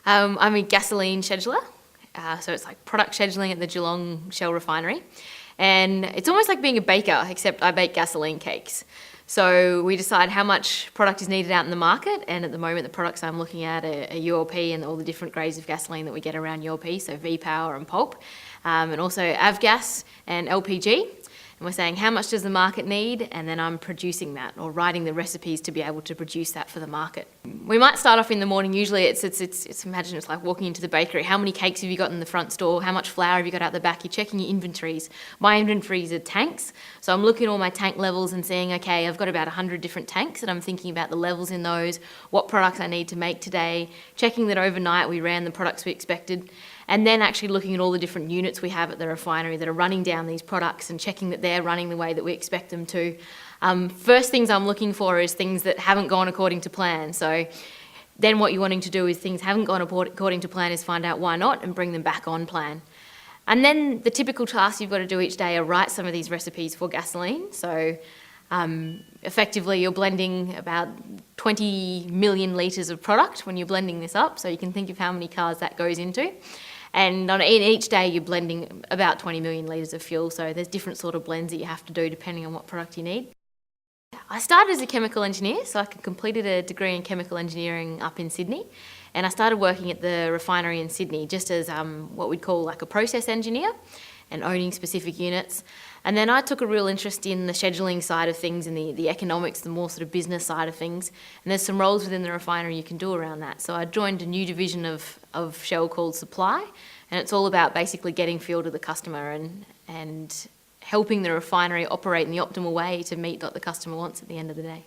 I'm a gasoline scheduler. So it's like product scheduling at the Geelong Shell refinery. And it's almost like being a baker, except I bake gasoline cakes. So we decide how much product is needed out in the market, and at the moment the products I'm looking at are ULP and all the different grades of gasoline that we get around ULP, so V-Power and Pulp, and also Avgas and LPG. And we're saying how much does the market need, and then I'm producing that or writing the recipes to be able to produce that for the market. We might start off in the morning. Usually it's imagine it's like walking into the bakery. How many cakes have you got in the front store? How much flour have you got out the back? You're checking your inventories. My inventories are tanks, so I'm looking at all my tank levels and saying, okay, I've got about 100 different tanks, and I'm thinking about the levels in those, what products I need to make today, checking that overnight we ran the products we expected, and then actually looking at all the different units we have at the refinery that are running down these products and checking that they're running the way that we expect them to. First things I'm looking for is things that haven't gone according to plan. So then what you're wanting to do is things haven't gone according to plan is find out why not and bring them back on plan. And then the typical tasks you've got to do each day are write some of these recipes for gasoline. So effectively you're blending about 20 million litres of product when you're blending this up. So you can think of how many cars that goes into. And in each day you're blending about 20 million litres of fuel, so there's different sort of blends that you have to do depending on what product you need. I started as a chemical engineer, so I completed a degree in chemical engineering up in Sydney, and I started working at the refinery in Sydney just as what we'd call like a process engineer and owning specific units. And then I took a real interest in the scheduling side of things and the economics, the more sort of business side of things. And there's some roles within the refinery you can do around that. So I joined a new division of Shell called Supply, and it's all about basically getting fuel to the customer and helping the refinery operate in the optimal way to meet what the customer wants at the end of the day.